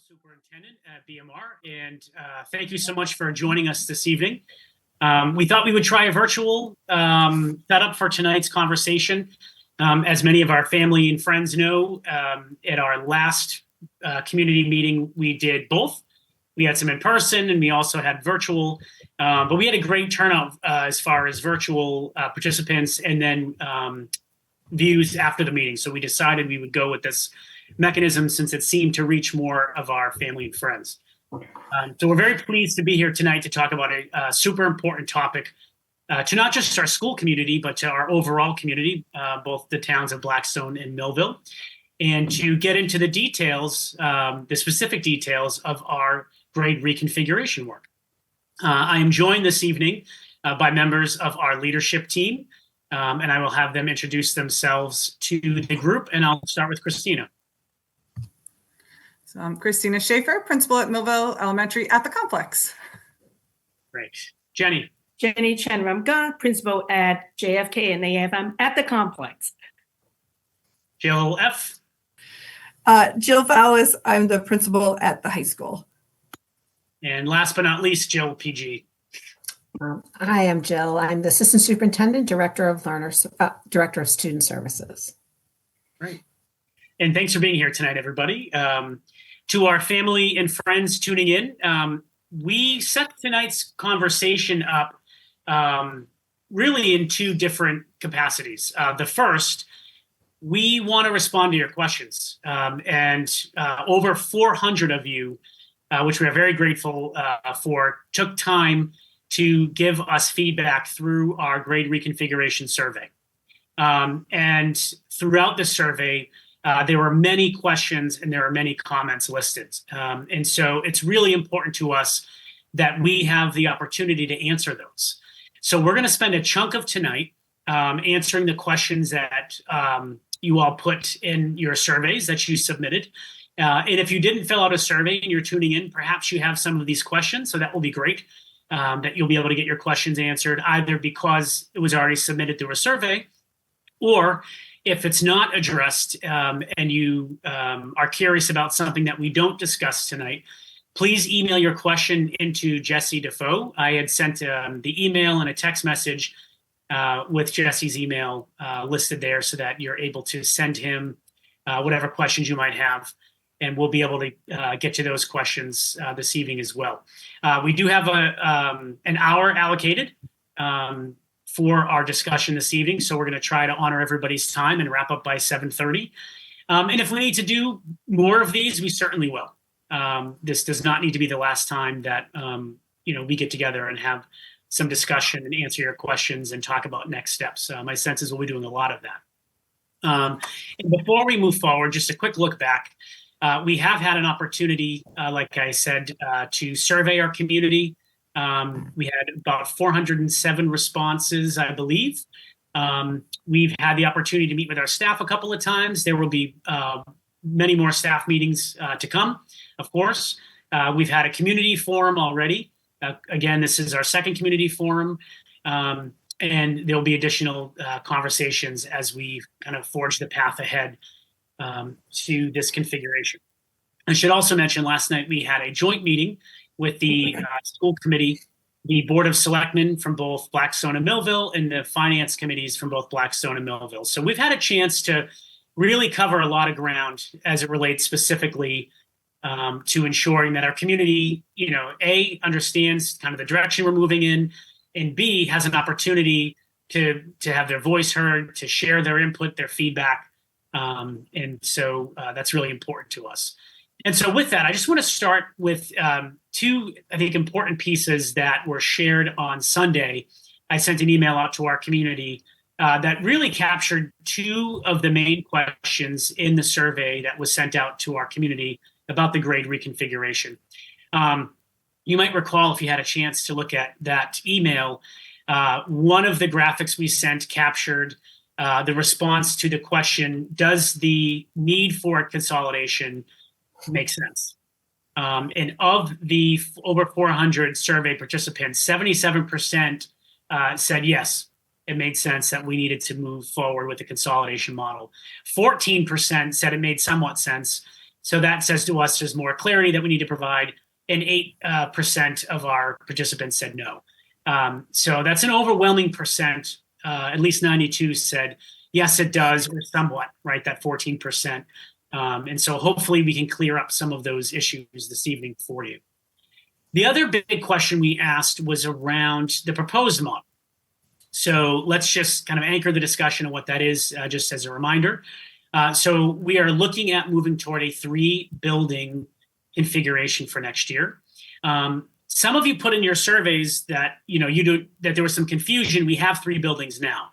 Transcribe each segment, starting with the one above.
Superintendent at BMR, and thank you so much for joining us this evening. We thought we would try a virtual setup for tonight's conversation. As many of our family and friends know, at our last community meeting, we did both. We had some in person and we also had virtual, but we had a great turnout as far as virtual participants and then views after the meeting. So we decided we would go with this mechanism since it seemed to reach more of our family and friends. So we're very pleased to be here tonight to talk about a super important topic to not just our school community, but to our overall community, both the towns of Blackstone and Millville, and to get into the details, the specific details of our grade reconfiguration work. I am joined this evening by members of our leadership team, and I will have them introduce themselves to the group, and I'll start with Christina. So I'm Christina Schaefer, principal at Millville Elementary at the complex. Great. Jenny. Jenny Chenramga, principal at JFK and AFM at the complex. Jill F. Jill Vallis, I'm the principal at the high school. And last but not least, Jill PG. I am Jill. I'm the assistant superintendent, director of student services. Great. And thanks for being here tonight, everybody. To our family and friends tuning in, we set tonight's conversation up really in two different capacities. The first, we want to respond to your questions. And over 400 of you, which we are very grateful for, took time to give us feedback through our grade reconfiguration survey. And throughout the survey, there were many questions and there are many comments listed. And so it's really important to us that we have the opportunity to answer those. So we're going to spend a chunk of tonight answering the questions that you all put in your surveys that you submitted. And if you didn't fill out a survey and you're tuning in, perhaps you have some of these questions. So that will be great that you'll be able to get your questions answered either because it was already submitted through a survey, or if it's not addressed and you are curious about something that we don't discuss tonight, please email your question into Jesse Defoe. I had sent the email and a text message with Jesse's email listed there so that you're able to send him whatever questions you might have, and we'll be able to get to those questions this evening as well. We do have an hour allocated for our discussion this evening. So we're going to try to honor everybody's time and wrap up by 7:30. And if we need to do more of these, we certainly will. This does not need to be the last time that we get together and have some discussion and answer your questions and talk about next steps. My sense is we'll be doing a lot of that. And before we move forward, just a quick look back. We have had an opportunity, like I said, to survey our community. We had about 407 responses, I believe. We've had the opportunity to meet with our staff a couple of times. There will be many more staff meetings to come, of course. We've had a community forum already. Again, this is our second community forum. And there'll be additional conversations as we kind of forge the path ahead to this configuration. I should also mention last night we had a joint meeting with the school committee, the Board of Selectmen from both Blackstone and Millville, and the finance committees from both Blackstone and Millville. So we've had a chance to really cover a lot of ground as it relates specifically to ensuring that our community, A, understands kind of the direction we're moving in, and B, has an opportunity to have their voice heard, to share their input, their feedback. And so that's really important to us. And so with that, I just want to start with two, I think, important pieces that were shared on Sunday. I sent an email out to our community that really captured two of the main questions in the survey that was sent out to our community about the grade reconfiguration. You might recall, if you had a chance to look at that email, one of the graphics we sent captured the response to the question, does the need for consolidation make sense? And of the over 400 survey participants, 77% said yes, it made sense that we needed to move forward with the consolidation model. 14% said it made somewhat sense. So that says to us there's more clarity that we need to provide, and 8% of our participants said no. So that's an overwhelming percent. At least 92 said, yes, it does, or somewhat, right? That 14%. And so hopefully we can clear up some of those issues this evening for you. The other big question we asked was around the proposed model. So let's just kind of anchor the discussion on what that is, just as a reminder. So we are looking at moving toward a 3-building configuration for next year. Some of you put in your surveys that that there was some confusion. We have 3 buildings now.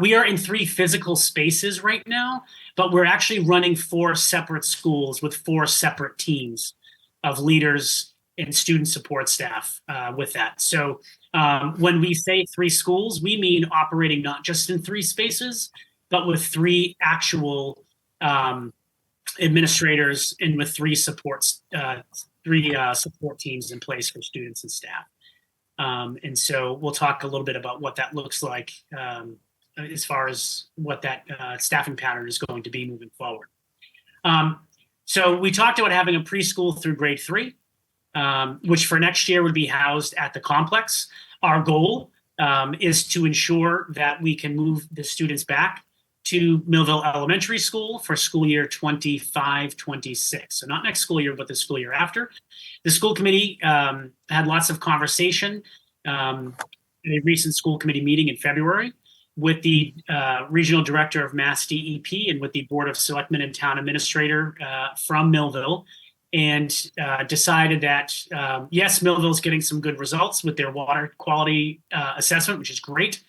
We are in 3 physical spaces right now, but we're actually running 4 separate schools with 4 separate teams of leaders and student support staff with that. So when we say 3 schools, we mean operating not just in 3 spaces, but with 3 actual administrators and with 3 support teams in place for students and staff. And so we'll talk a little bit about what that looks like as far as what that staffing pattern is going to be moving forward. So we talked about having a preschool through grade 3, which for next year would be housed at the complex. Our goal is to ensure that we can move the students back to Millville Elementary School for school year 25-26. So not next school year, but the school year after. The school committee had lots of conversation in a recent school committee meeting in February with the regional director of Mass DEP and with the Board of Selectmen and Town Administrator from Millville, and decided that, yes, Millville's getting some good results with their water quality assessment, which is great.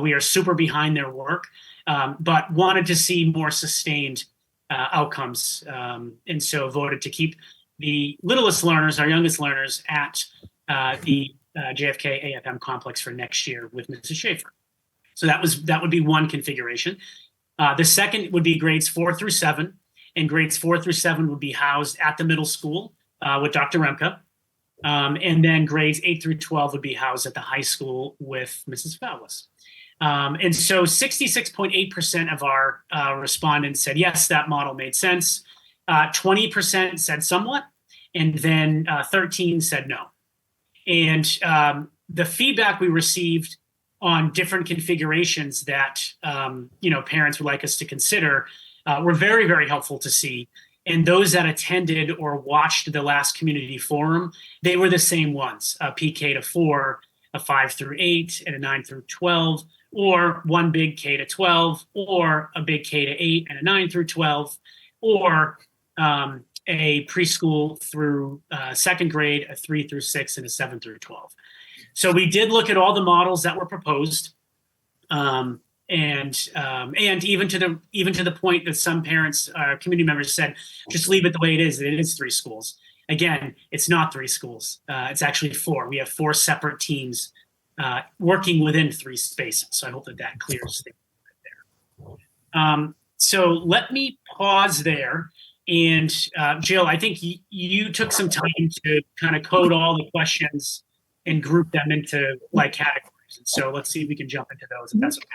We are super behind their work, but wanted to see more sustained outcomes. And so voted to keep the littlest learners, our youngest learners, at the JFK AFM complex for next year with Mrs. Schaefer. So that would be one configuration. The second would be grades 4 through 7. And grades 4 through 7 would be housed at the middle school with Dr. Remke. And then grades 8 through 12 would be housed at the high school with Mrs. Fowlis. And so 66.8% of our respondents said, yes, that model made sense. 20% said somewhat, and then 13 said no. And the feedback we received on different configurations that parents would like us to consider were very, very helpful to see. And those that attended or watched the last community forum, they were the same ones: a PK to 4, a 5 through 8, and a 9 through 12, or one big K to 12, or a big K to 8 and a 9 through 12, or a preschool through second grade, a 3 through 6, and a 7 through 12. So we did look at all the models that were proposed, and even to the point that some parents, community members said, just leave it the way it is. It is 3 schools. Again, it's not 3 schools. It's actually 4. We have 4 separate teams working within 3 spaces. So I hope that clears things there. So let me pause there. And Jill, I think you took some time to kind of code all the questions and group them into categories. And so let's see if we can jump into those, if that's okay.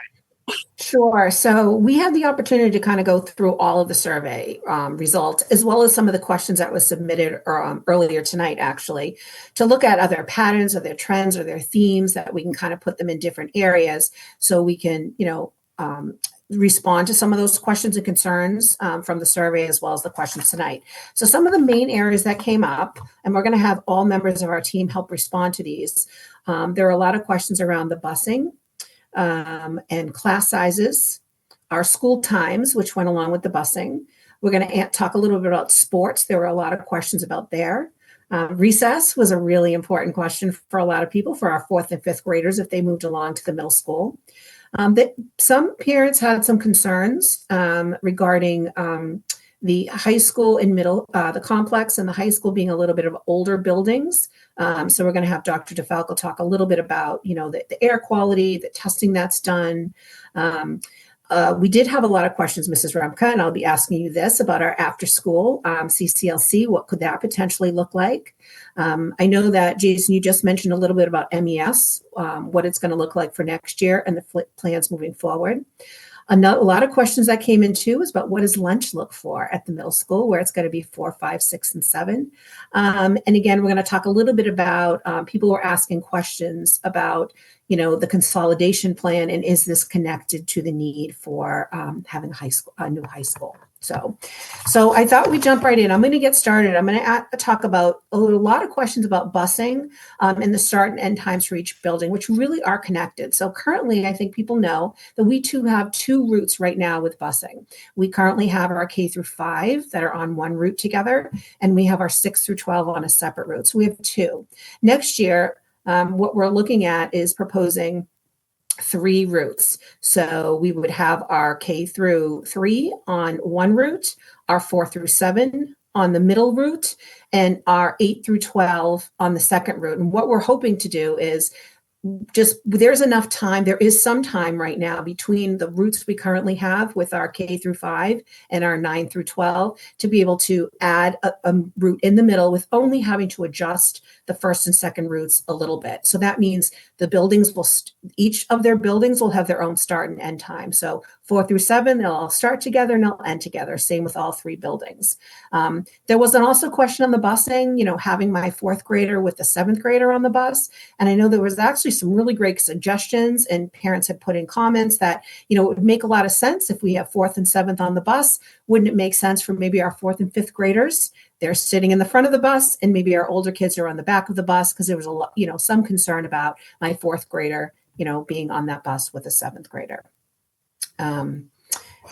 Sure. So we had the opportunity to kind of go through all of the survey results, as well as some of the questions that was submitted earlier tonight, actually, to look at other patterns, or their trends, or their themes, that we can kind of put them in different areas so we can, respond to some of those questions and concerns from the survey, as well as the questions tonight. So some of the main areas that came up, and we're going to have all members of our team help respond to these. There are a lot of questions around the busing and class sizes, our school times, which went along with the busing. We're going to talk a little bit about sports. There were a lot of questions about there. Recess was a really important question for a lot of people, for our 4th and 5th graders, if they moved along to the middle school. Some parents had some concerns regarding the high school and the complex and the high school being a little bit of older buildings. So we're going to have Dr. DeFalco talk a little bit about, the air quality, the testing that's done. We did have a lot of questions, Mrs. Remke, and I'll be asking you this about our after school CCLC. What could that potentially look like? I know that, Jason, you just mentioned a little bit about MES, what it's going to look like for next year and the plans moving forward. A lot of questions that came in too is about what does lunch look for at the middle school, where it's going to be 4, 5, 6, and 7. And again, we're going to talk a little bit about people were asking questions about, the consolidation plan, and is this connected to the need for having a new high school? So I thought we'd jump right in. I'm going to get started. I'm going to talk about a lot of questions about busing and the start and end times for each building, which really are connected. So currently, I think people know that we have two routes right now with busing. We currently have our K through 5 that are on one route together, and we have our 6 through 12 on a separate route. So we have two. Next year, what we're looking at is proposing 3 routes. So we would have our K through 3 on one route, our 4 through 7 on the middle route, and our 8 through 12 on the second route. And what we're hoping to do is there's enough time. There is some time right now between the routes we currently have with our K through 5 and our 9 through 12 to be able to add a route in the middle with only having to adjust the first and second routes a little bit. So that means the buildings each of their buildings will have their own start and end time. So 4 through 7, they'll all start together and they'll end together. Same with all 3 buildings. There was also a question on the busing, having my 4th grader with the 7th grader on the bus. And I know there was actually some really great suggestions, and parents had put in comments that, it would make a lot of sense if we have 4th and 7th on the bus. Wouldn't it make sense for maybe our 4th and 5th graders? They're sitting in the front of the bus, and maybe our older kids are on the back of the bus, because there was some concern about my 4th grader, being on that bus with a 7th grader.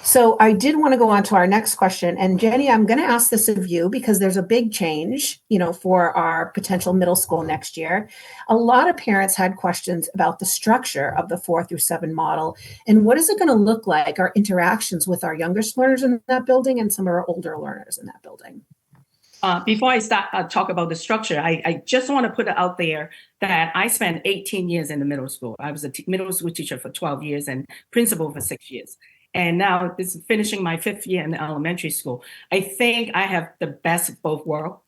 So I did want to go on to our next question. And Jenny, I'm going to ask this of you because there's a big change, for our potential middle school next year. A lot of parents had questions about the structure of the 4 through 7 model and what is it going to look like, our interactions with our youngest learners in that building and some of our older learners in that building. Before I start talk about the structure, I just want to put it out there that I spent 18 years in the middle school. I was a middle school teacher for 12 years and principal for 6 years. And now this is finishing my 5th year in elementary school. I think I have the best of both worlds.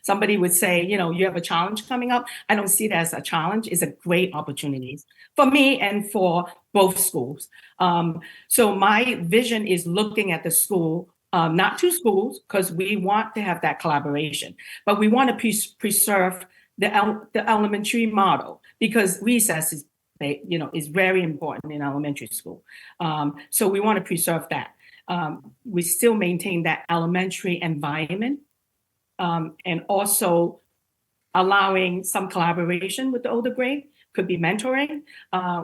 Somebody would say, you have a challenge coming up. I don't see that as a challenge. It's a great opportunity for me and for both schools. So my vision is looking at the school, not 2 schools, because we want to have that collaboration, but we want to preserve the elementary model, because recess is very important in elementary school. So we want to preserve that. We still maintain that elementary environment, and also allowing some collaboration with the older grade, could be mentoring.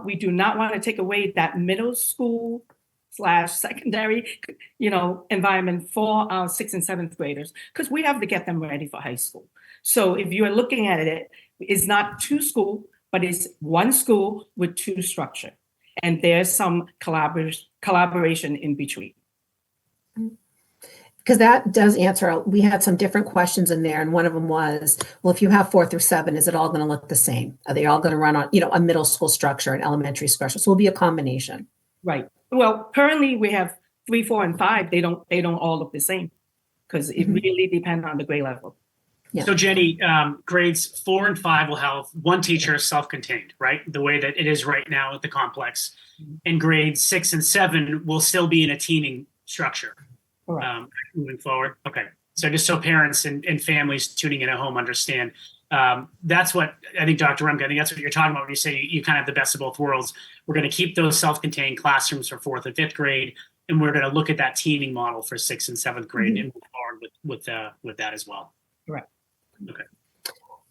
We do not want to take away that middle school / secondary, environment for our 6th and 7th graders, because we have to get them ready for high school. So if you are looking at it, it's not 2 schools, but it's 1 school with 2 structure. And there's some collaboration in between. Because that does answer, we had some different questions in there. And one of them was, well, if you have 4 through 7, is it all going to look the same? Are they all going to run on, a middle school structure and elementary structure? So it'll be a combination. Right. Well, currently we have 3, 4, and 5. They don't all look the same, because it really depends on the grade level. Yeah. So Jenny, grades 4 and 5 will have 1 teacher self-contained, right? The way that it is right now at the complex. And grades 6 and 7 will still be in a teaming structure moving forward. Okay. So just so parents and families tuning in at home understand, that's what I think, Dr. Remke, I think that's what you're talking about when you say you kind of have the best of both worlds. We're going to keep those self-contained classrooms for 4th and 5th grade, and we're going to look at that teaming model for 6th and 7th grade and move forward with that as well. Right. Okay.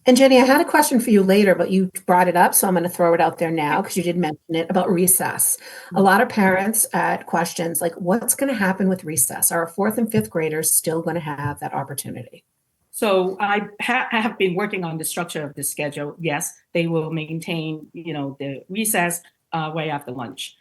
And Jenny, I had a question for you later, but you brought it up, so I'm going to throw it out there now because you did mention it about recess. A lot of parents had questions like, what's going to happen with recess? Are our 4th and 5th graders still going to have that opportunity? So I have been working on the structure of the schedule. Yes, they will maintain, the recess right after lunch.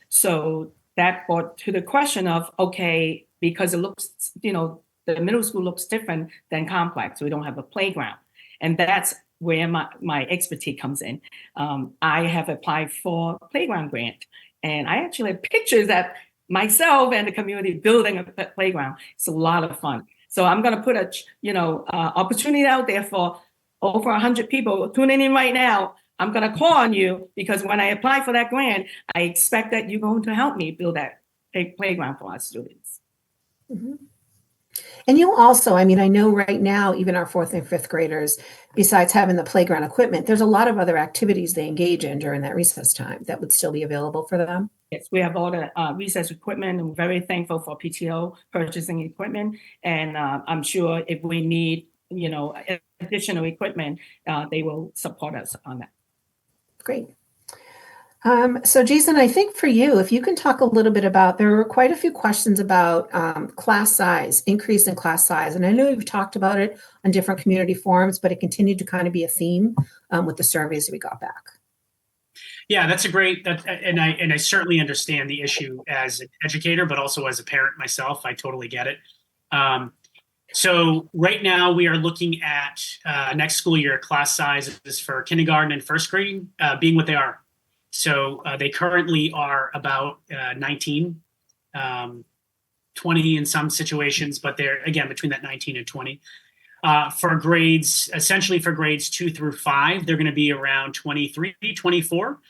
So that brought to the question of, okay, because it looks, the middle school looks different than complex. We don't have a playground. And that's where my expertise comes in. I have applied for a playground grant, and I actually have pictures that myself and the community building a playground. It's a lot of fun. So I'm going to put a, opportunity out there for over 100 people tuning in right now. I'm going to call on you because when I apply for that grant, I expect that you're going to help me build that playground for our students. Mhm. And you also, I mean, I know right now, even our fourth and fifth graders, besides having the playground equipment, there's a lot of other activities they engage in during that recess time that would still be available for them. Yes, we have all the recess equipment, and we're very thankful for PTO purchasing equipment. And I'm sure if we need, additional equipment, they will support us on that. Great. So Jason, I think for you, if you can talk a little bit about, there were quite a few questions about class size, increase in class size. And I know you've talked about it on different community forums, but it continued to kind of be a theme with the surveys we got back. Yeah, that's a great, and I certainly understand the issue as an educator, but also as a parent myself. I totally get it. So right now we are looking at next school year class sizes for kindergarten and first grade being what they are. So they currently are about 19, 20 in some situations, but they're again between that 19 and 20. For grades, essentially for grades 2 through 5, they're going to be around 23, 24.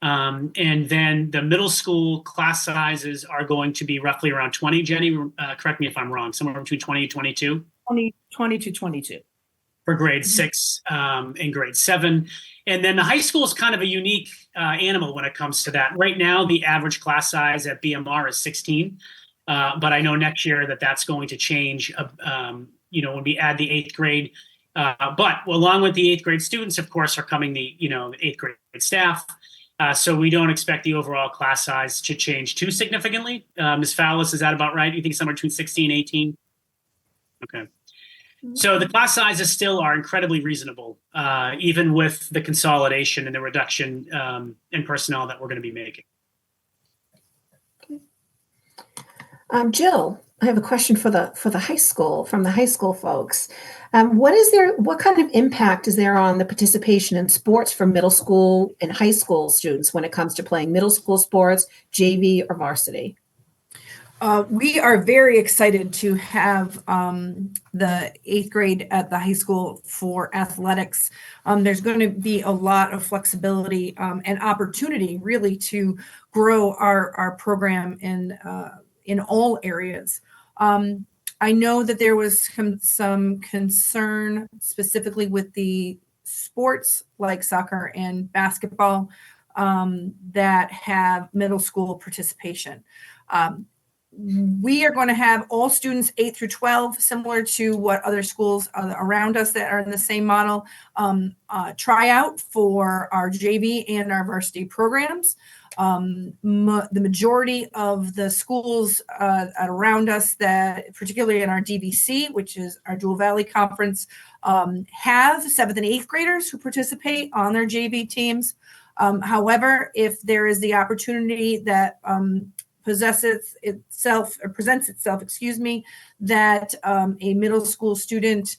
And then the middle school class sizes are going to be roughly around 20. Jenny, correct me if I'm wrong, somewhere between 20 and 22. 20 to 22. For grade 6 and grade 7. And then the high school is kind of a unique animal when it comes to that. Right now, the average class size at BMR is 16. But I know next year that's going to change, when we add the 8th grade. But along with the 8th grade students, of course, are coming the 8th grade staff. So we don't expect the overall class size to change too significantly. Ms. Fowlis, is that about right? You think somewhere between 16 and 18? Okay. So the class sizes still are incredibly reasonable, even with the consolidation and the reduction in personnel that we're going to be making. Jill, I have a question for the high school, from the high school folks. What kind of impact is there on the participation in sports for middle school and high school students when it comes to playing middle school sports, JV, or varsity? We are very excited to have the 8th grade at the high school for athletics. There's going to be a lot of flexibility and opportunity really to grow our program in all areas. I know that there was some concern specifically with the sports like soccer and basketball that have middle school participation. We are going to have all students 8 through 12, similar to what other schools around us that are in the same model, try out for our JV and our varsity programs. The majority of the schools around us that, particularly in our DVC, which is our Jewel Valley Conference, have 7th and 8th graders who participate on their JV teams. However, if there is the opportunity that presents itself, that a middle school student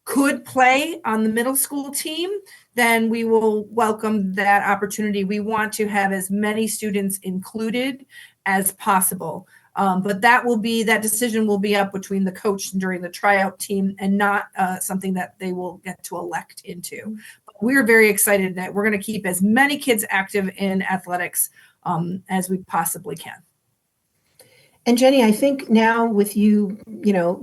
could play on the middle school team, then we will welcome that opportunity. We want to have as many students included as possible. But that decision will be up between the coach during the tryout team and not something that they will get to elect into. But we're very excited that we're going to keep as many kids active in athletics as we possibly can. And Jenny, I think now with you,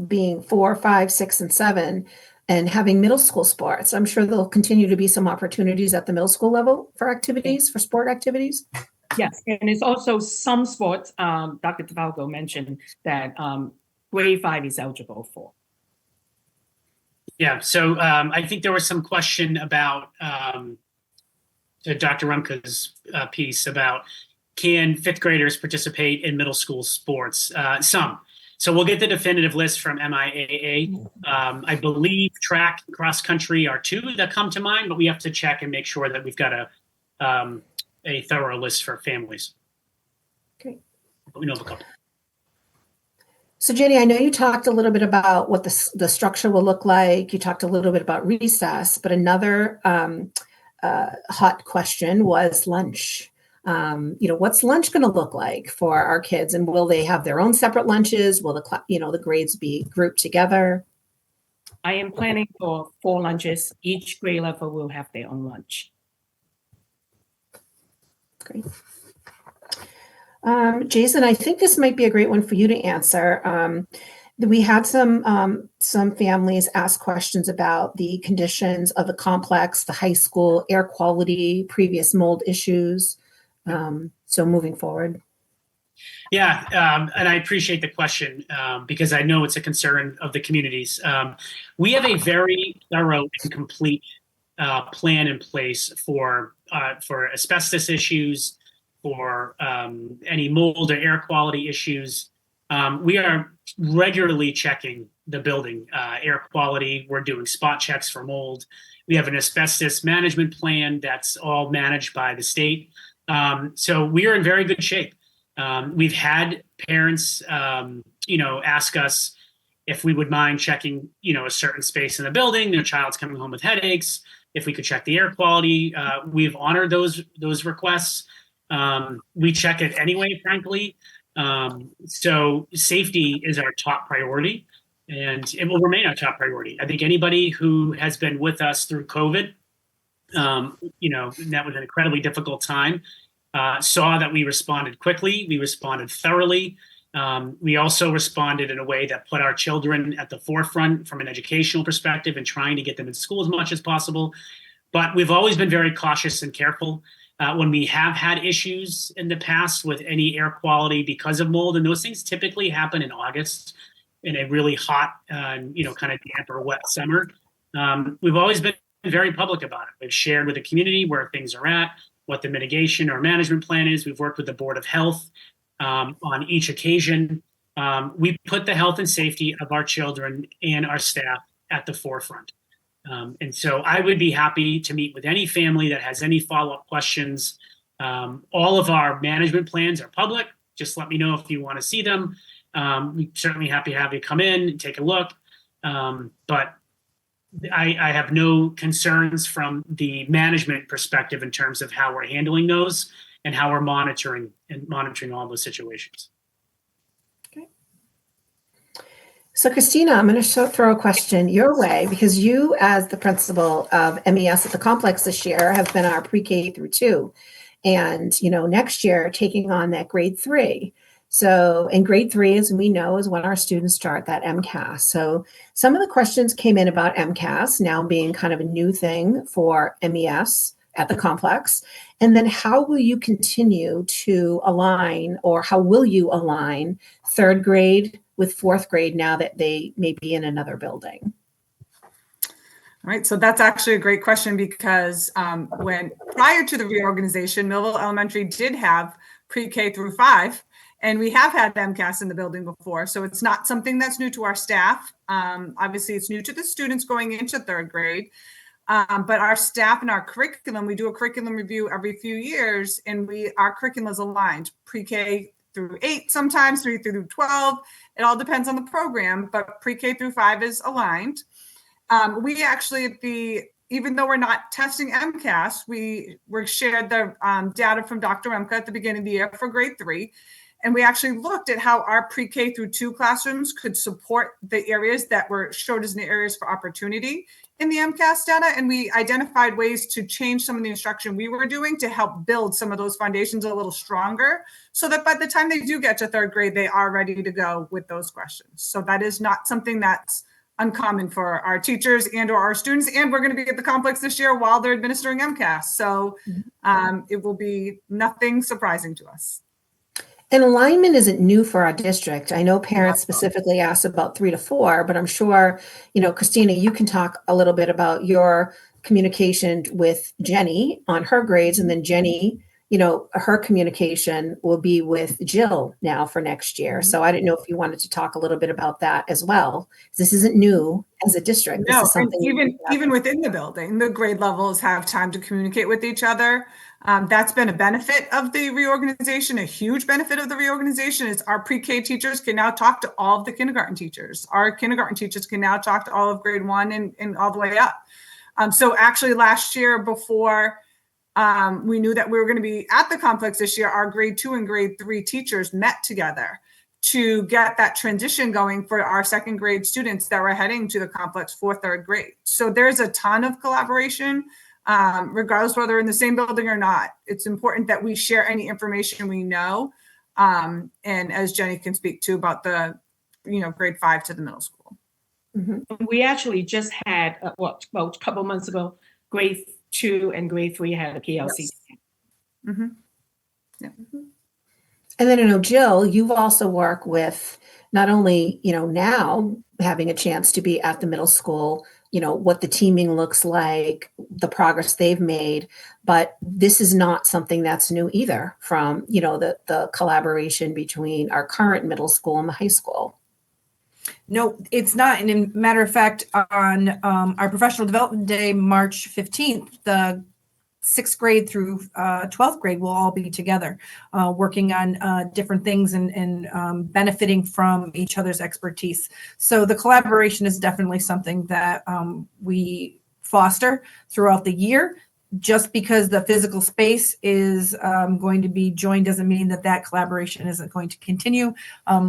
being 4, 5, 6, and 7 and having middle school sports, I'm sure there'll continue to be some opportunities at the middle school level for activities, for sport activities. Yes, and it's also some sports, Dr. Tafalco mentioned that grade 5 is eligible for. Yeah, so I think there was some question about Dr. Rumka's piece about can 5th graders participate in middle school sports? Some. So we'll get the definitive list from MIAA. I believe track and cross country are 2 that come to mind, but we have to check and make sure that we've got a thorough list for families. Great. But we know of a couple. So Jenny, I know you talked a little bit about what the structure will look like. You talked a little bit about recess, but another hot question was lunch. What's lunch going to look like for our kids, and will they have their own separate lunches? Will the grades be grouped together? I am planning for 4 lunches. Each grade level will have their own lunch. Great. Jason, I think this might be a great one for you to answer. We had some families ask questions about the conditions of the complex, the high school, air quality, previous mold issues. So moving forward. Yeah, and I appreciate the question because I know it's a concern of the communities. We have a very thorough and complete plan in place for asbestos issues, for any mold or air quality issues. We are regularly checking the building air quality. We're doing spot checks for mold. We have an asbestos management plan that's all managed by the state. So we are in very good shape. We've had parents, ask us if we would mind checking, a certain space in the building. Their child's coming home with headaches. If we could check the air quality, we've honored those requests. We check it anyway, frankly. So safety is our top priority, and it will remain our top priority. I think anybody who has been with us through COVID, that was an incredibly difficult time. Saw that we responded quickly, we responded thoroughly. We also responded in a way that put our children at the forefront from an educational perspective and trying to get them in school as much as possible. But we've always been very cautious and careful. When we have had issues in the past with any air quality because of mold, and those things typically happen in August in a really hot, kind of damp or wet summer, we've always been very public about it. We've shared with the community where things are at, what the mitigation or management plan is. We've worked with the Board of Health on each occasion. We put the health and safety of our children and our staff at the forefront. And so I would be happy to meet with any family that has any follow-up questions. All of our management plans are public. Just let me know if you want to see them. We're certainly happy to have you come in and take a look. But I have no concerns from the management perspective in terms of how we're handling those and how we're monitoring all those situations. Okay. So Christina, I'm going to throw a question your way because you, as the principal of MES at the complex this year, have been our pre-K through 2, and next year taking on that grade 3. So in grade 3, as we know, is when our students start that MCAS. So some of the questions came in about MCAS now being kind of a new thing for MES at the complex. And then how will you continue to align, or how will you align 3rd grade with 4th grade now that they may be in another building? All right, so that's actually a great question because when prior to the reorganization, Millville Elementary did have pre-K through 5. And we have had MCAS in the building before, so it's not something that's new to our staff. Obviously, it's new to the students going into 3rd grade. But our staff and our curriculum, we do a curriculum review every few years, and our curriculum is aligned, pre-K through 8 sometimes, 3 through 12. It all depends on the program, but pre-K through 5 is aligned. We actually, even though we're not testing MCAS, we shared the data from Dr. Emka at the beginning of the year for grade 3. And we actually looked at how our pre-K through 2 classrooms could support the areas that were showed as the areas for opportunity in the MCAS data. And we identified ways to change some of the instruction we were doing to help build some of those foundations a little stronger so that by the time they do get to 3rd grade, they are ready to go with those questions. So that is not something that's uncommon for our teachers and or our students. And we're going to be at the complex this year while they're administering MCAS. So it will be nothing surprising to us. And alignment isn't new for our district. I know parents specifically asked about 3 to 4, but I'm sure, Christina, you can talk a little bit about your communication with Jenny on her grades, and then Jenny, her communication will be with Jill now for next year. So I didn't know if you wanted to talk a little bit about that as well. This isn't new as a district. This No, is something even within the building, the grade levels have time to communicate with each other. That's been a benefit of the reorganization. A huge benefit of the reorganization is our pre-K teachers can now talk to all of the kindergarten teachers. Our kindergarten teachers can now talk to all of grade 1 and all the way up. So actually last year, before we knew that we were going to be at the complex this year, our grade 2 and grade 3 teachers met together to get that transition going for our second grade students that were heading to the complex for third grade. So there's a ton of collaboration, regardless whether in the same building or not. It's important that we share any information we know. And as Jenny can speak to about the, grade 5 to the middle school. We actually just had, a couple months ago, grade 2 and grade 3 had a PLC. Yes. Mm-hmm. Yeah. And then I know, Jill, you've also worked with not only, now having a chance to be at the middle school, what the teaming looks like, the progress they've made, but this is not something that's new either from, the collaboration between our current middle school and the high school. No, it's not. And in matter of fact, on our professional development day, March 15th, the 6th grade through 12th grade will all be together, working on different things and benefiting from each other's expertise. So the collaboration is definitely something that we foster throughout the year. Just because the physical space is going to be joined doesn't mean that collaboration isn't going to continue.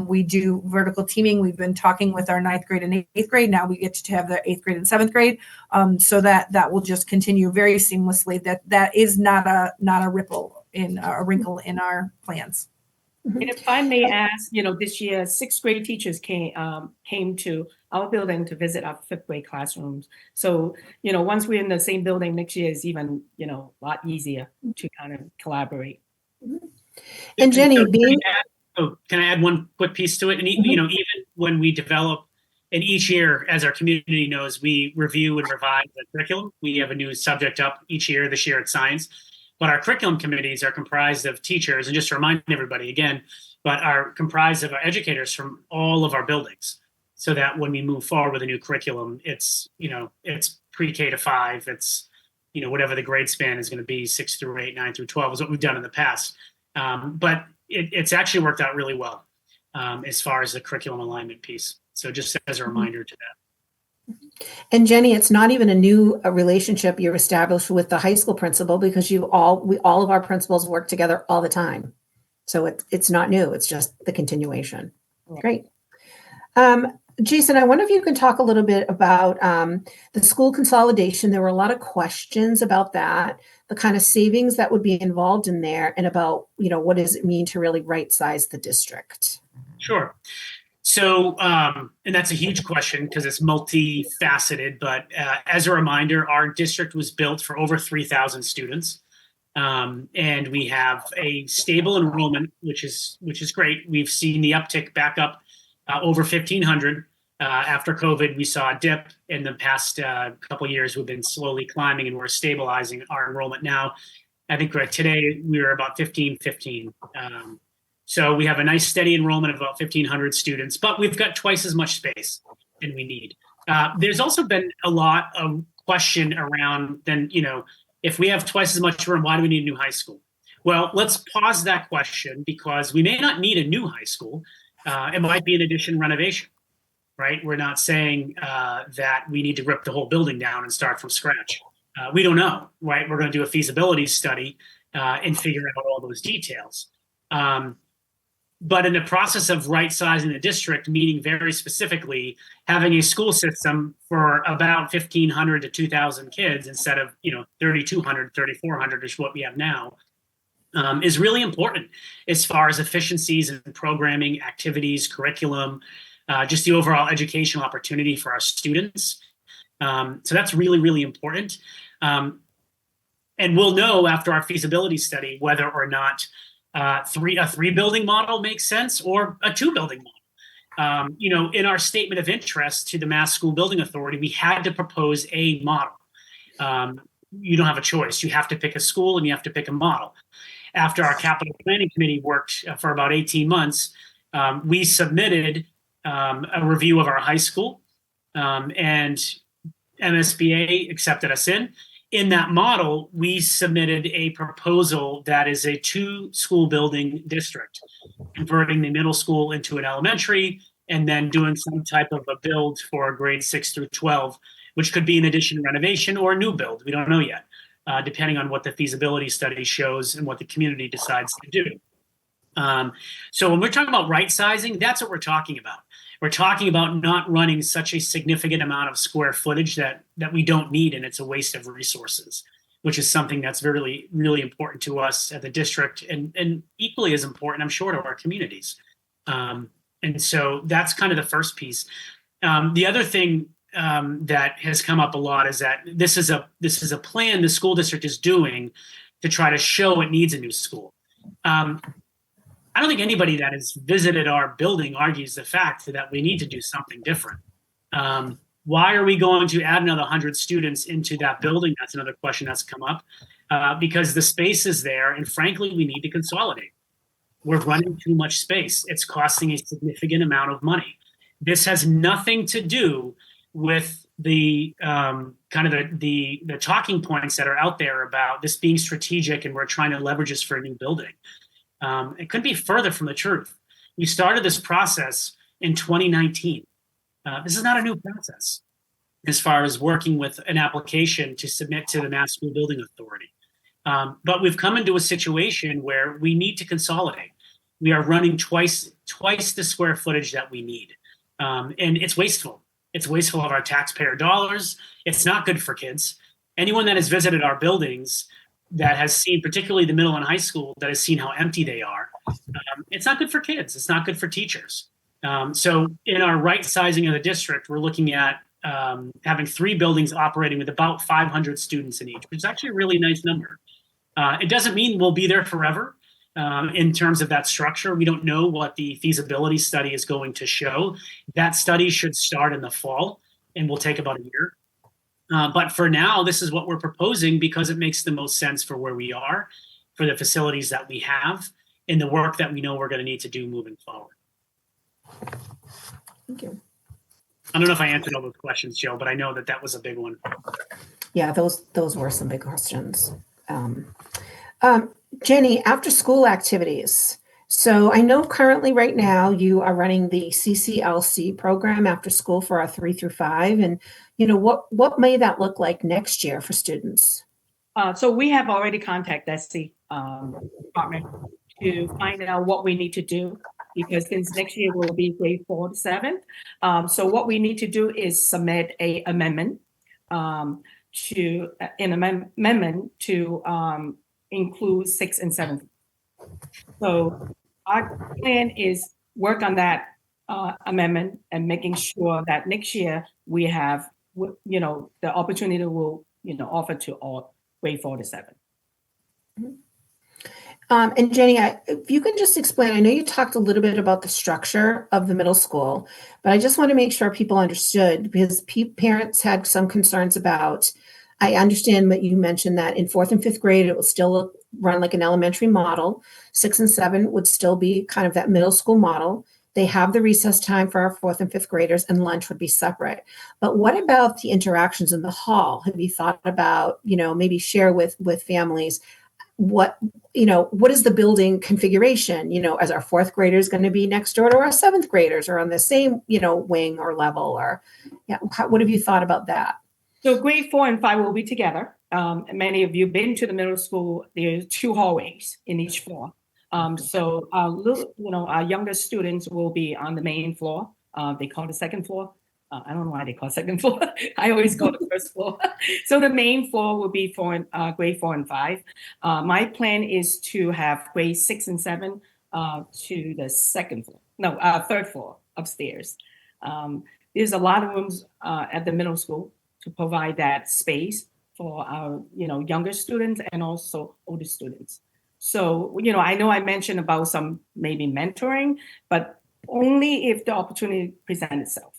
We do vertical teaming. We've been talking with our 9th grade and 8th grade. Now we get to have the 8th grade and 7th grade. So that will just continue very seamlessly. That is not a ripple in a wrinkle in our plans. And if I may ask, this year, 6th grade teachers came to our building to visit our 5th grade classrooms. So, once we're in the same building next year is even, a lot easier to kind of collaborate. And Jenny, can I add one quick piece to it? And, even when we develop, and each year, as our community knows, we review and revise the curriculum. We have a new subject up each year. This year it's science. But our curriculum committees are comprised of teachers, and just to remind everybody again, but are comprised of our educators from all of our buildings. So that when we move forward with a new curriculum, it's pre-K to 5, it's, whatever the grade span is going to be, 6 through 8, 9 through 12 is what we've done in the past. But it's actually worked out really well as far as the curriculum alignment piece. So just as a reminder to that. And Jenny, it's not even a new relationship you've established with the high school principal, because all of our principals work together all the time. So it's not new. It's just the continuation. Great. Jason, I wonder if you can talk a little bit about the school consolidation. There were a lot of questions about that, the kind of savings that would be involved in there, and about, what does it mean to really right size the district? Sure. So, and that's a huge question because it's multifaceted, but as a reminder, our district was built for over 3,000 students. And we have a stable enrollment, which is great. We've seen the uptick back up over 1,500. After COVID, we saw a dip. In the past couple of years, we've been slowly climbing, and we're stabilizing our enrollment now. I think today we're about 1,515. So we have a nice steady enrollment of about 1,500 students, but we've got twice as much space than we need. There's also been a lot of question around then, if we have twice as much room, why do we need a new high school? Well, let's pause that question, because we may not need a new high school. It might be an addition renovation, right? We're not saying that we need to rip the whole building down and start from scratch. We don't know, right? We're going to do a feasibility study and figure out all those details. But in the process of right sizing the district, meaning very specifically having a school system for about 1,500 to 2,000 kids instead of 3,200, 3,400 is what we have now, is really important as far as efficiencies in programming, activities, curriculum, just the overall educational opportunity for our students. So that's really, really important. And we'll know after our feasibility study whether or not a 3-building model makes sense or a 2-building model. In our statement of interest to the Mass School Building Authority, we had to propose a model. You don't have a choice. You have to pick a school and you have to pick a model. After our capital planning committee worked for about 18 months, we submitted a review of our high school, and MSBA accepted us in. In that model, we submitted a proposal that is a 2-school building district, converting the middle school into an elementary, and then doing some type of a build for grade 6 through 12, which could be an addition renovation or a new build. We don't know yet, depending on what the feasibility study shows and what the community decides to do. So when we're talking about right sizing, that's what we're talking about. We're talking about not running such a significant amount of square footage that we don't need, and it's a waste of resources, which is something that's really, really important to us at the district, and equally as important, I'm sure, to our communities. And so that's kind of the first piece. The other thing that has come up a lot is that this is a plan the school district is doing to try to show it needs a new school. I don't think anybody that has visited our building argues the fact that we need to do something different. Why are we going to add another 100 students into that building? That's another question that's come up. Because the space is there, and frankly, we need to consolidate. We're running too much space. It's costing a significant amount of money. This has nothing to do with the kind of the talking points that are out there about this being strategic and we're trying to leverage this for a new building. It couldn't be further from the truth. We started this process in 2019. This is not a new process as far as working with an application to submit to the Mass School Building Authority. But we've come into a situation where we need to consolidate. We are running twice the square footage that we need. And it's wasteful. It's wasteful of our taxpayer dollars. It's not good for kids. Anyone that has visited our buildings that has seen, particularly the middle and high school, that has seen how empty they are, it's not good for kids. It's not good for teachers. So in our right sizing of the district, we're looking at having 3 buildings operating with about 500 students in each, which is actually a really nice number. It doesn't mean we'll be there forever. In terms of that structure, we don't know what the feasibility study is going to show. That study should start in the fall and will take about a year. But for now, this is what we're proposing because it makes the most sense for where we are, for the facilities that we have, and the work that we know we're going to need to do moving forward. Thank you. I don't know if I answered all those questions, Joe, but I know that was a big one. Yeah, those were some big questions. Jenny, after school activities. So I know currently right now you are running the CCLC program after school for our 3 through 5. And, what may that look like next year for students? So we have already contacted the department to find out what we need to do, because since next year will be grade 4 to 7. So what we need to do is submit an amendment to include 6th and 7th. So our plan is work on that amendment and making sure that next year we have, the opportunity will, offer to all grade 4 to 7. And Jenny, if you can just explain, I know you talked a little bit about the structure of the middle school, but I just want to make sure people understood, because parents had some concerns about, I understand that you mentioned that in 4th and 5th grade, it will still run like an elementary model. 6 and 7 would still be kind of that middle school model. They have the recess time for our 4th and 5th graders, and lunch would be separate. But what about the interactions in the hall? Have you thought about, maybe share with families what is the building configuration? As our 4th graders going to be next door to our 7th graders, or on the same, wing or level, or what have you thought about that? So grade 4 and 5 will be together. Many of you been to the middle school. There's 2 hallways in each floor. So our younger students will be on the main floor. They call the second floor. I don't know why they call second floor. I always call the first floor. So the main floor will be for grade 4 and 5. My plan is to have grade 6 and 7 to the third floor upstairs. There's a lot of rooms at the middle school to provide that space for our younger students and also older students. So I know I mentioned about some maybe mentoring, but only if the opportunity presents itself.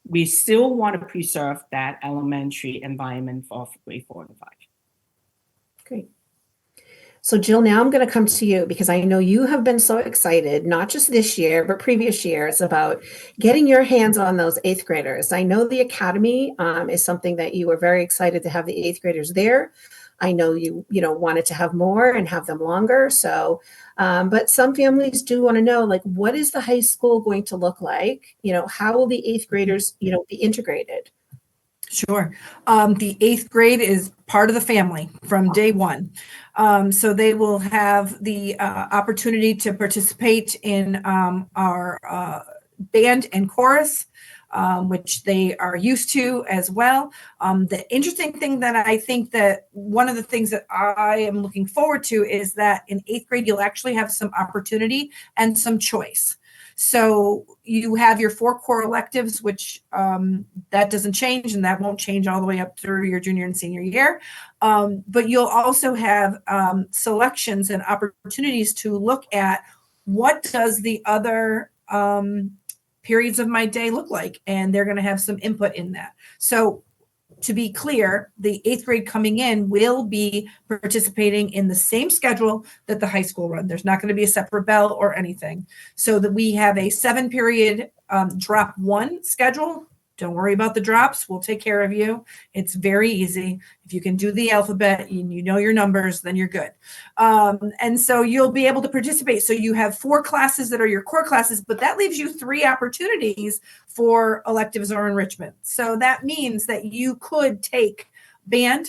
We still want to preserve that elementary environment for grade 4 and 5. Great. So Jill, now I'm going to come to you, because I know you have been so excited, not just this year, but previous years, about getting your hands on those 8th graders. I know the academy is something that you were very excited to have the 8th graders there. I know you wanted to have more and have them longer. So, but some families do want to know, what is the high school going to look like? How will the 8th graders, be integrated? Sure. The eighth grade is part of the family from day one. So they will have the opportunity to participate in our band and chorus, which they are used to as well. The interesting thing that I think that one of the things that I am looking forward to is that in eighth grade, you'll actually have some opportunity and some choice. So you have your 4 core electives, which that doesn't change, and that won't change all the way up through your junior and senior year. But you'll also have selections and opportunities to look at what does the other periods of my day look like, and they're going to have some input in that. So to be clear, the eighth grade coming in will be participating in the same schedule that the high school run. There's not going to be a separate bell or anything. So that we have a 7-period drop 1 schedule. Don't worry about the drops. We'll take care of you. It's very easy. If you can do the alphabet and you know your numbers, then you're good. And so you'll be able to participate. So you have 4 classes that are your core classes, but that leaves you 3 opportunities for electives or enrichment. So that means that you could take band,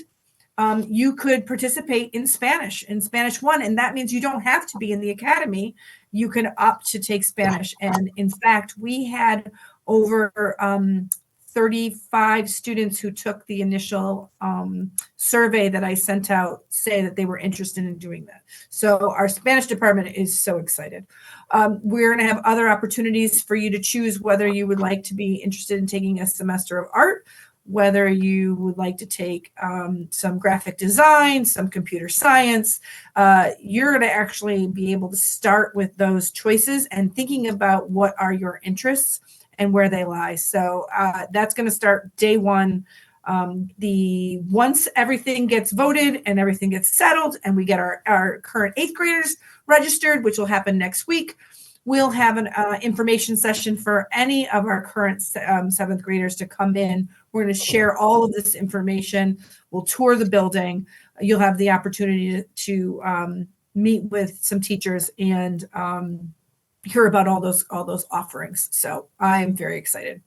you could participate in Spanish 1, and that means you don't have to be in the academy. You can opt to take Spanish. And in fact, we had over 35 students who took the initial survey that I sent out say that they were interested in doing that. So our Spanish department is so excited. We're going to have other opportunities for you to choose whether you would like to be interested in taking a semester of art, whether you would like to take some graphic design, some computer science. You're going to actually be able to start with those choices and thinking about what are your interests and where they lie. So that's going to start day 1. Once everything gets voted and everything gets settled and we get our current 8th graders registered, which will happen next week, we'll have an information session for any of our current 7th graders to come in. We're going to share all of this information. We'll tour the building. You'll have the opportunity to meet with some teachers and hear about all those offerings. So I'm very excited.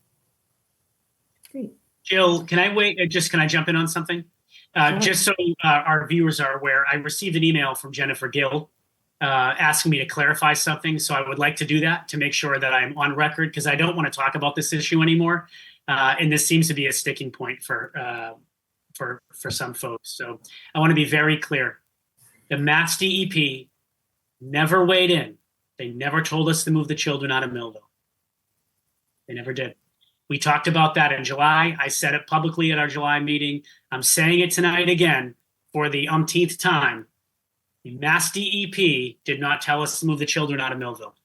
Great. Jill, can I jump in on something? Just so our viewers are aware, I received an email from Jennifer Gill asking me to clarify something. So I would like to do that to make sure that I'm on record, because I don't want to talk about this issue anymore. And this seems to be a sticking point for some folks. So I want to be very clear. The Mass DEP never weighed in. They never told us to move the children out of Millville. They never did. We talked about that in July. I said it publicly at our July meeting. I'm saying it tonight again for the umpteenth time. The Mass DEP did not tell us to move the children out of Millville.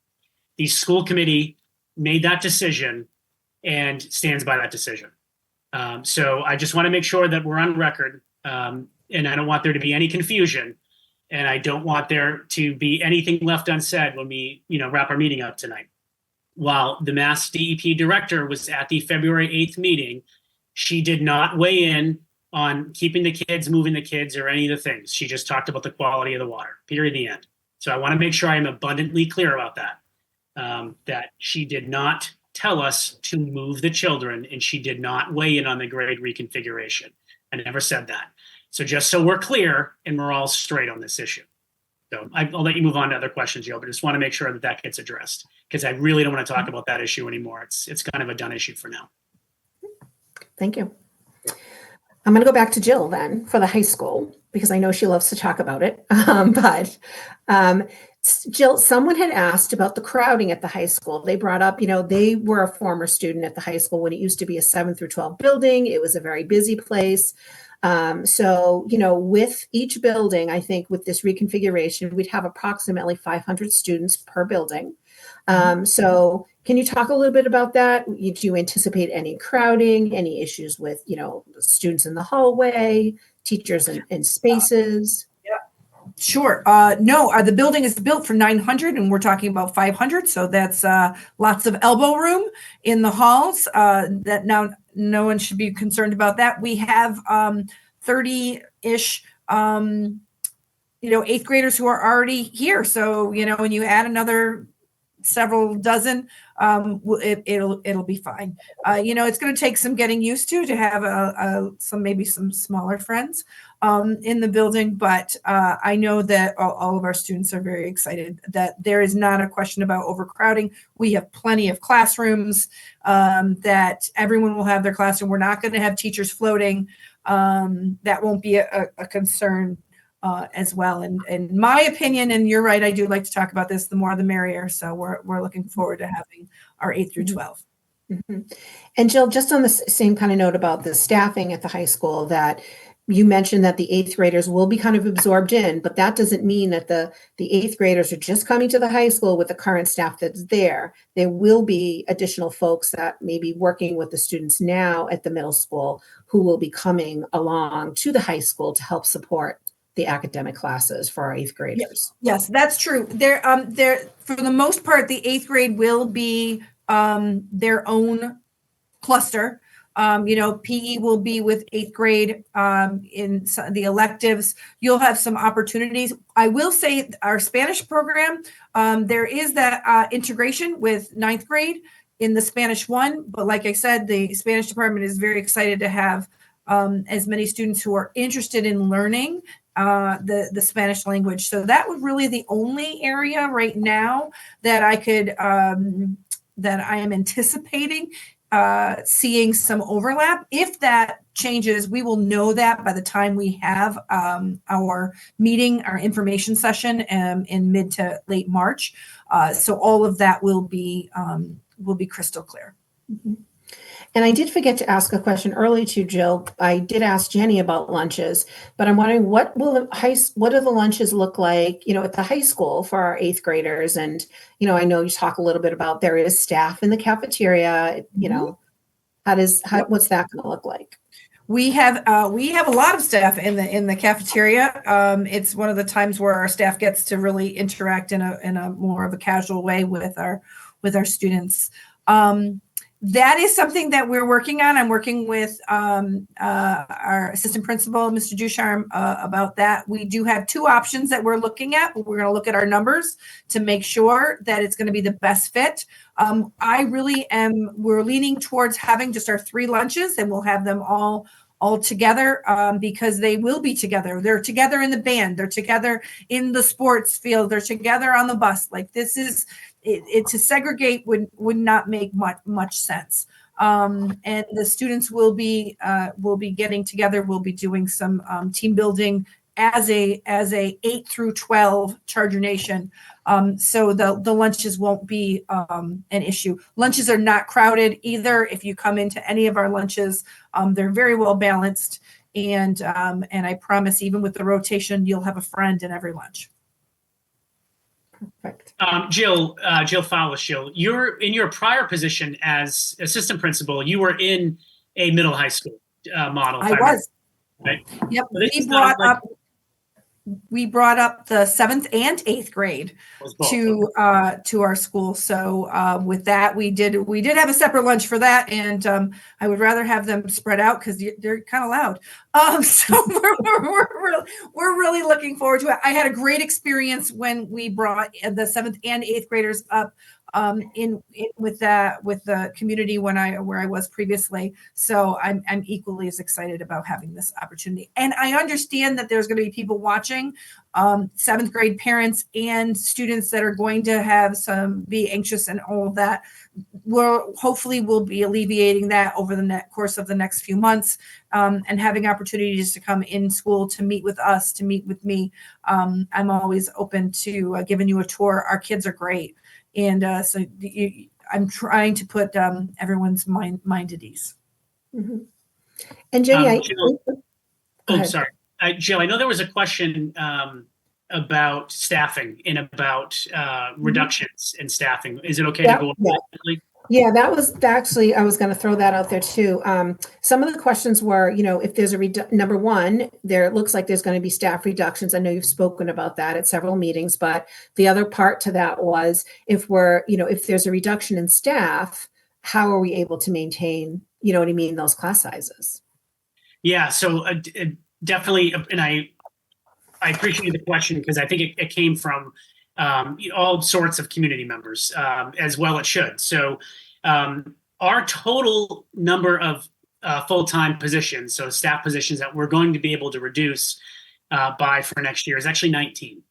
The school committee made that decision and stands by that decision. So I just want to make sure that we're on record, and I don't want there to be any confusion, and I don't want there to be anything left unsaid when we, wrap our meeting up tonight. While the Mass DEP director was at the February 8th meeting, she did not weigh in on keeping the kids, moving the kids, or any of the things. She just talked about the quality of the water, period, the end. So I want to make sure I'm abundantly clear about that, that she did not tell us to move the children, and she did not weigh in on the grade reconfiguration. I never said that. So just so we're clear and we're all straight on this issue. So I'll let you move on to other questions, Jill, but just want to make sure that gets addressed, because I really don't want to talk about that issue anymore. It's kind of a done issue for now. Thank you. I'm going to go back to Jill then for the high school, because I know she loves to talk about it. Jill, someone had asked about the crowding at the high school. They brought up, they were a former student at the high school when it used to be a 7 through 12 building. It was a very busy place. So, with each building, I think with this reconfiguration, we'd have approximately 500 students per building. So can you talk a little bit about that? Do you anticipate any crowding, any issues with, students in the hallway, teachers in spaces? Sure. No, the building is built for 900 and we're talking about 500. So that's lots of elbow room in the halls. That now no one should be concerned about that. We have 30-ish, 8th graders who are already here. So, when you add another several dozen, it'll be fine. It's going to take some getting used to have maybe some smaller friends in the building, but I know that all of our students are very excited that there is not a question about overcrowding. We have plenty of classrooms, that everyone will have their classroom. We're not going to have teachers floating. That won't be a concern as well. And in my opinion, and you're right, I do like to talk about this, the more the merrier. So we're looking forward to having our 8 through 12. Mm-hmm. And Jill, just on the same kind of note about the staffing at the high school, that you mentioned that the 8th graders will be kind of absorbed in, but that doesn't mean that the 8th graders are just coming to the high school with the current staff that's there. There will be additional folks that may be working with the students now at the middle school who will be coming along to the high school to help support the academic classes for our 8th graders. Yes, that's true. There, for the most part, the 8th grade will be their own cluster. PE will be with 8th grade in the electives. You'll have some opportunities. I will say our Spanish program, there is that integration with 9th grade in the Spanish one. But like I said, the Spanish department is very excited to have as many students who are interested in learning the Spanish language. So that was really the only area right now that I could, that I am anticipating seeing some overlap. If that changes, we will know that by the time we have our meeting, our information session in mid to late March. So all of that will be crystal clear. Mm-hmm. And I did forget to ask a question early to Jill. I did ask Jenny about lunches, but I'm wondering what do the lunches look like, at the high school for our 8th graders? And, I know you talk a little bit about there is staff in the cafeteria, Mm-hmm. What's that going to look like? We have a lot of staff in the cafeteria. It's one of the times where our staff gets to really interact in a more of a casual way with our students. That is something that we're working on. I'm working with our assistant principal, Mr. Ducharme, about that. We do have 2 options that we're looking at. We're going to look at our numbers to make sure that it's going to be the best fit. We're leaning towards having just our 3 lunches, and we'll have them all together because they will be together. They're together in the band. They're together in the sports field. They're together on the bus. Like this is it to segregate would not make much sense. And the students will be getting together. We'll be doing some team building as a 8 through 12 Charger Nation. So the lunches won't be an issue. Lunches are not crowded either. If you come into any of our lunches, they're very well balanced. And I promise, even with the rotation, you'll have a friend in every lunch. Perfect. Jill Fowles, you're in your prior position as assistant principal. You were in a middle high school model. I was. Right? Yep. So We brought up the 7th and 8th grade to our school. So with that, we did have a separate lunch for that, and I would rather have them spread out because they're kind of loud. So we're really looking forward to it. I had a great experience when we brought the 7th and 8th graders up in with the community where I was previously. So I'm equally as excited about having this opportunity. And I understand that there's going to be people watching, 7th grade parents and students that are going to be anxious and all of that. Hopefully we'll be alleviating that over the course of the next few months, and having opportunities to come in school to meet with us, to meet with me. I'm always open to giving you a tour. Our kids are great. And so I'm trying to put everyone's mind at ease. Mm-hmm. And Jenny, sorry. Jill, I know there was a question about staffing and about reductions in staffing. Is it okay to go on? Yeah, that was actually, I was going to throw that out there too. Some of the questions were, if there's number one, it looks like there's going to be staff reductions. I know you've spoken about that at several meetings, but the other part to that was if there's a reduction in staff, how are we able to maintain, those class sizes? Yeah, so definitely, and I appreciate the question because I think it came from all sorts of community members, as well it should. So our total number of full-time positions, so staff positions that we're going to be able to reduce by for next year is actually 19.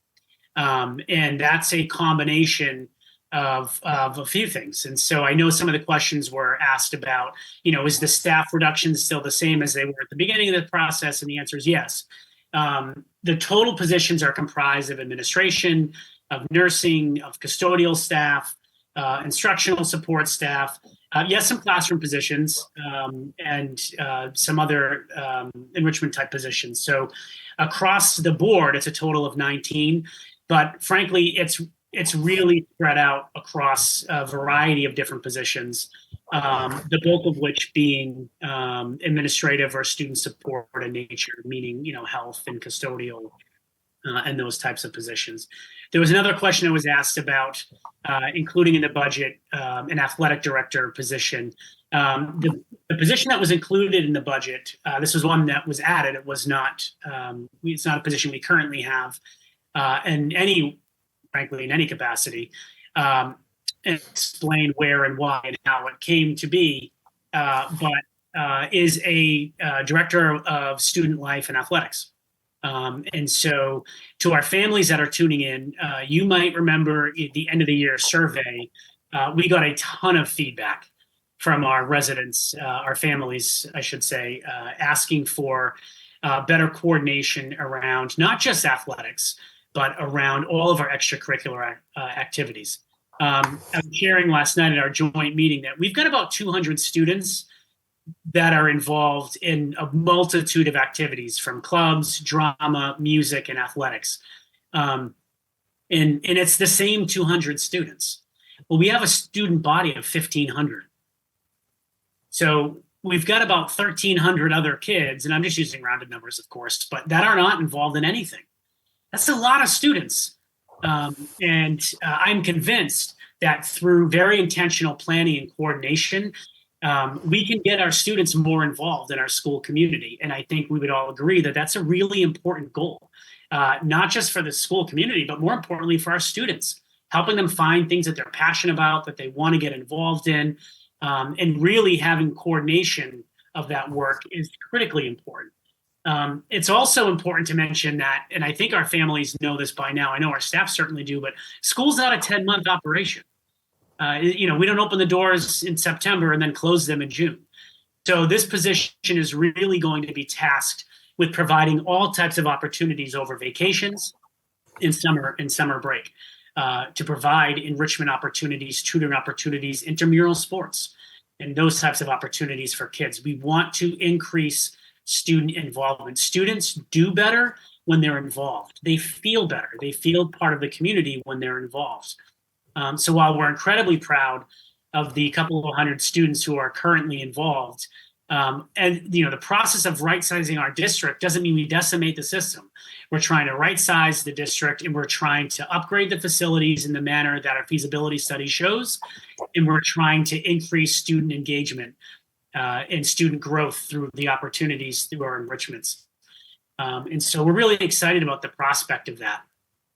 And that's a combination of a few things. And so I know some of the questions were asked about, is the staff reduction still the same as they were at the beginning of the process? And the answer is yes. The total positions are comprised of administration, of nursing, of custodial staff, instructional support staff, yes, some classroom positions, and some other enrichment type positions. So across the board, it's a total of 19. But frankly, it's really spread out across a variety of different positions, the bulk of which being administrative or student support in nature, meaning health and custodial and those types of positions. There was another question I was asked about including in the budget an athletic director position. The position that was included in the budget, this was one that was added. It was not. It's not a position we currently have. Frankly, in any capacity, and explain where and why and how it came to be, but is a director of student life and athletics. And so to our families that are tuning in, you might remember at the end of the year survey, we got a ton of feedback from our residents, our families, I should say, asking for better coordination around not just athletics, but around all of our extracurricular activities. I was sharing last night at our joint meeting that we've got about 200 students that are involved in a multitude of activities from clubs, drama, music, and athletics. And it's the same 200 students. Well, we have a student body of 1,500. So we've got about 1,300 other kids, and I'm just using rounded numbers, of course, but that are not involved in anything. That's a lot of students. And I'm convinced that through very intentional planning and coordination, we can get our students more involved in our school community. And I think we would all agree that that's a really important goal, not just for the school community, but more importantly for our students, helping them find things that they're passionate about, that they want to get involved in, and really having coordination of that work is critically important. It's also important to mention that, and I think our families know this by now, I know our staff certainly do, but school's not a 10-month operation. We don't open the doors in September and then close them in June. So this position is really going to be tasked with providing all types of opportunities over vacations in summer break, to provide enrichment opportunities, tutoring opportunities, intramural sports, and those types of opportunities for kids. We want to increase student involvement. Students do better when they're involved. They feel better. They feel part of the community when they're involved. So while we're incredibly proud of the couple of hundred students who are currently involved, and the process of right-sizing our district doesn't mean we decimate the system. We're trying to right-size the district, and we're trying to upgrade the facilities in the manner that our feasibility study shows, and we're trying to increase student engagement and student growth through the opportunities through our enrichments. And so we're really excited about the prospect of that.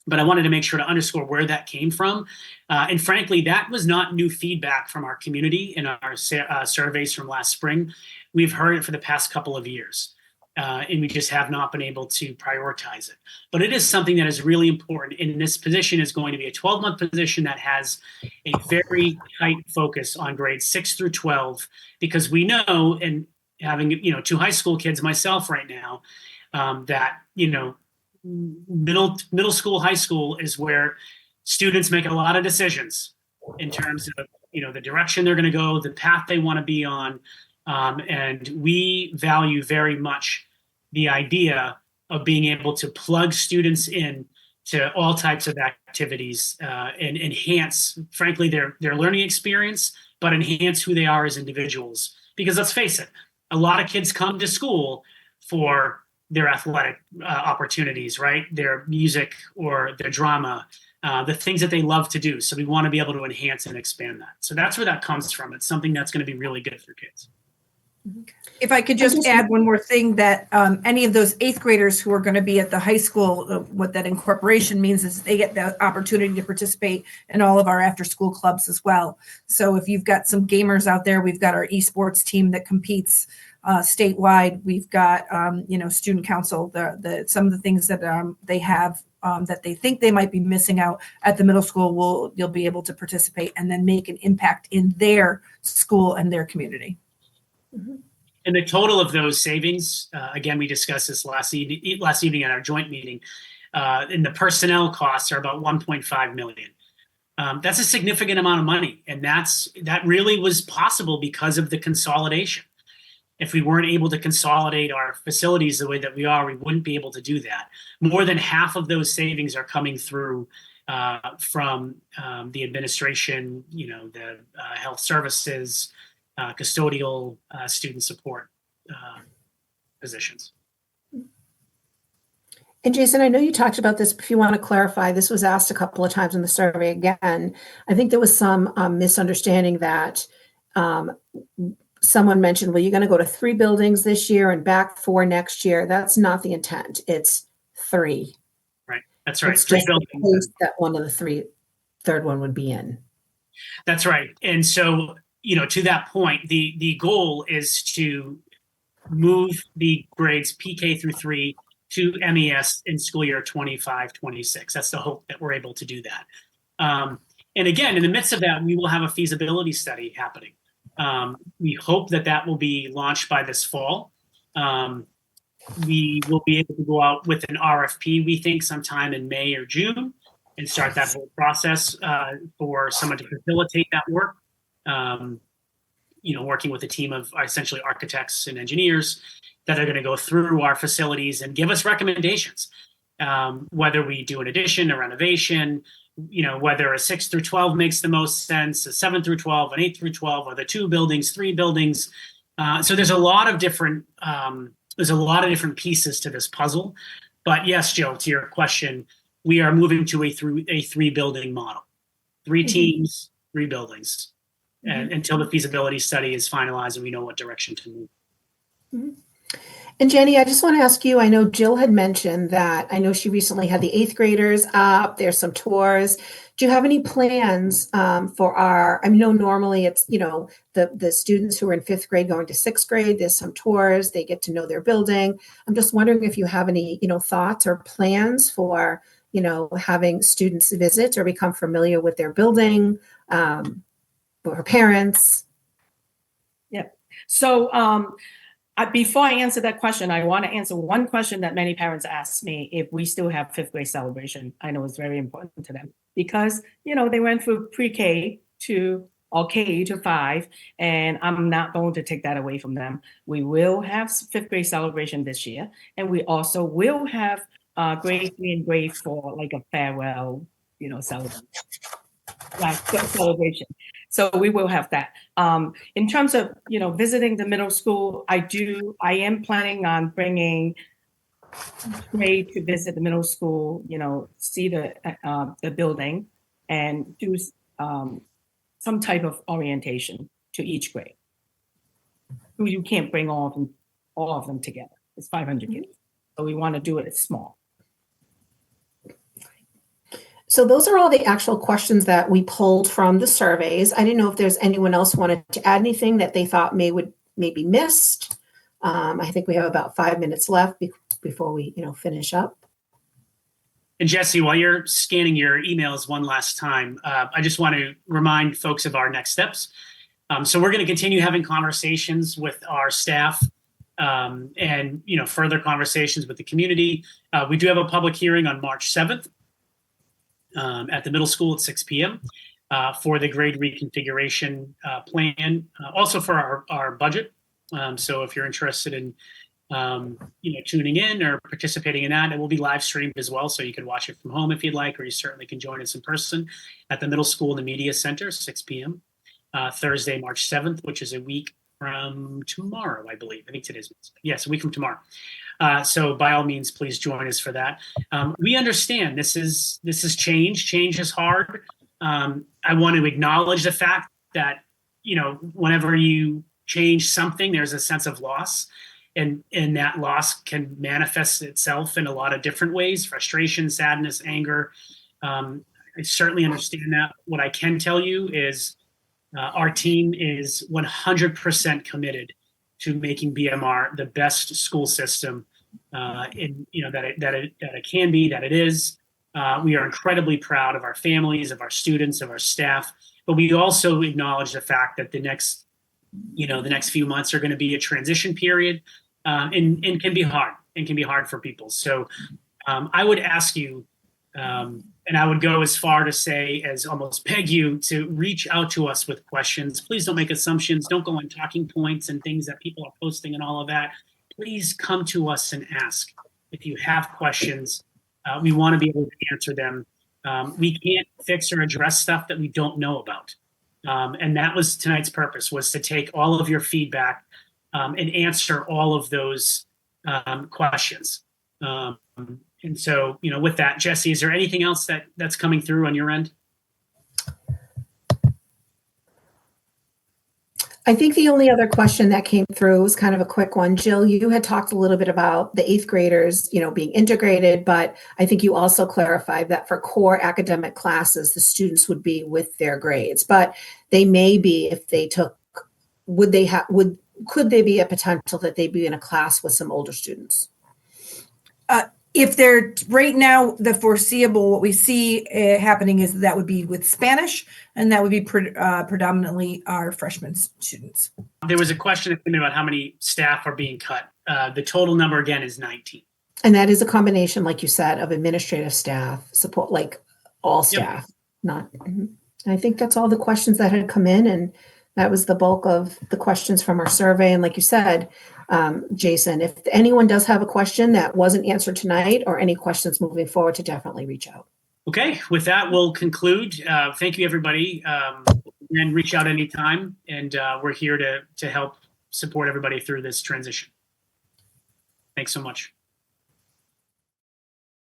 But I wanted to make sure to underscore where that came from. And frankly, that was not new feedback from our community in our surveys from last spring. We've heard it for the past couple of years, and we just have not been able to prioritize it. But it is something that is really important. And this position is going to be a 12-month position that has a very tight focus on grades 6 through 12, because we know, and having 2 high school kids myself right now, that middle school, high school is where students make a lot of decisions in terms of the direction they're going to go, the path they want to be on, and we value very much the idea of being able to plug students in to all types of activities and enhance, frankly, their learning experience, but enhance who they are as individuals. Because let's face it, a lot of kids come to school for their athletic opportunities, right? Their music or their drama, the things that they love to do. So we want to be able to enhance and expand that. So that's where that comes from. It's something that's going to be really good for kids. If I could just add one more thing, that any of those eighth graders who are going to be at the high school, what that incorporation means is they get the opportunity to participate in all of our after school clubs as well. So if you've got some gamers out there, we've got our esports team that competes statewide. We've got, student council, some of the things that they have that they think they might be missing out at the middle school, you'll be able to participate and then make an impact in their school and their community. Mm-hmm. And the total of those savings, again, we discussed this last evening at our joint meeting, and the personnel costs are about 1.5 million. That's a significant amount of money, and that really was possible because of the consolidation. If we weren't able to consolidate our facilities the way that we are, we wouldn't be able to do that. More than half of those savings are coming through from the administration, the health services, custodial, student support positions. And Jason, I know you talked about this, but if you want to clarify, this was asked a couple of times in the survey again. I think there was some misunderstanding that someone mentioned, well, you're going to go to 3 buildings this year and back 4 next year. That's not the intent. It's 3. Right. That's right. It's 3 just the buildings. place that one of the third one would be in. That's right. And so, to that point, the goal is to move the grades PK through 3 to MES in school year 25-26. That's the hope that we're able to do that. And again, in the midst of that, we will have a feasibility study happening. We hope that will be launched by this fall. We will be able to go out with an RFP, we think, sometime in May or June, and start that whole process for someone to facilitate that work. Working with a team of essentially architects and engineers that are going to go through our facilities and give us recommendations, whether we do an addition, a renovation, whether a 6 through 12 makes the most sense, a 7 through 12, an 8 through 12, or the 2 buildings, 3 buildings. So there's a lot of different pieces to this puzzle. But yes, Jill, to your question, we are moving to a 3 building model, 3 teams, 3 buildings, and until the feasibility study is finalized and we know what direction to move. Mm-hmm. And Jenny, I just want to ask you, I know Jill had mentioned that, I know she recently had the 8th graders up, there's some tours. Do you have any plans for I know normally it's, the students who are in 5th grade going to 6th grade, there's some tours, they get to know their building. I'm just wondering if you have any, thoughts or plans for, having students visit or become familiar with their building, or parents. Yep. So, before I answer that question, I want to answer one question that many parents ask me: if we still have 5th grade celebration. I know it's very important to them because, they went through pre-K to or K to 5, and I'm not going to take that away from them. We will have 5th grade celebration this year, and we also will have grade 3 and grade 4, like a farewell, celebration. Celebration. So we will have that. In terms of, visiting the middle school, I am planning on bringing grade to visit the middle school, see the building and do some type of orientation to each grade. You can't bring all of them together. It's 500 kids. So we want to do it small. So those are all the actual questions that we pulled from the surveys. I didn't know if there's anyone else wanted to add anything that they thought maybe missed. I think we have about 5 minutes left before we, finish up. And Jesse, while you're scanning your emails one last time, I just want to remind folks of our next steps. So we're going to continue having conversations with our staff and, further conversations with the community. We do have a public hearing on March 7th. At the middle school at 6 p.m. For the grade reconfiguration plan, also for our budget. So if you're interested in, tuning in or participating in that, it will be live streamed as well. So you can watch it from home if you'd like, or you certainly can join us in person at the middle school in the media center, 6 p.m. Thursday, March 7th, which is a week from tomorrow, I believe. I think today's, yes, a week from tomorrow. So by all means, please join us for that. We understand this is change. Change is hard. I want to acknowledge the fact that, whenever you change something, there's a sense of loss. And that loss can manifest itself in a lot of different ways: frustration, sadness, anger. I certainly understand that. What I can tell you is our team is 100% committed to making BMR the best school system that it can be, that it is. We are incredibly proud of our families, of our students, of our staff, but we also acknowledge the fact that the next few months are going to be a transition period, and can be hard for people. So I would ask you, and I would go as far to say, as almost beg you, to reach out to us with questions. Please don't make assumptions. Don't go on talking points and things that people are posting and all of that. Please come to us and ask. If you have questions, we want to be able to answer them. We can't fix or address stuff that we don't know about. And that was tonight's purpose, was to take all of your feedback and answer all of those questions. And so, with that, Jesse, is there anything else that's coming through on your end? I think the only other question that came through was kind of a quick one. Jill, you had talked a little bit about the 8th graders, being integrated, but I think you also clarified that for core academic classes, the students would be with their grades, but they may be, if they took, could they be a potential that they'd be in a class with some older students? If they're right now, the foreseeable, what we see happening is that would be with Spanish, and that would be predominantly our freshman students. There was a question about how many staff are being cut. The total number, again, is 19. And that is a combination, like you said, of administrative staff, support, like all staff. Not. I think that's all the questions that had come in, and that was the bulk of the questions from our survey. And like you said, Jason, if anyone does have a question that wasn't answered tonight or any questions moving forward, to definitely reach out. Okay, with that, we'll conclude. Thank you, everybody. And reach out anytime. And we're here to help support everybody through this transition. Thanks so much.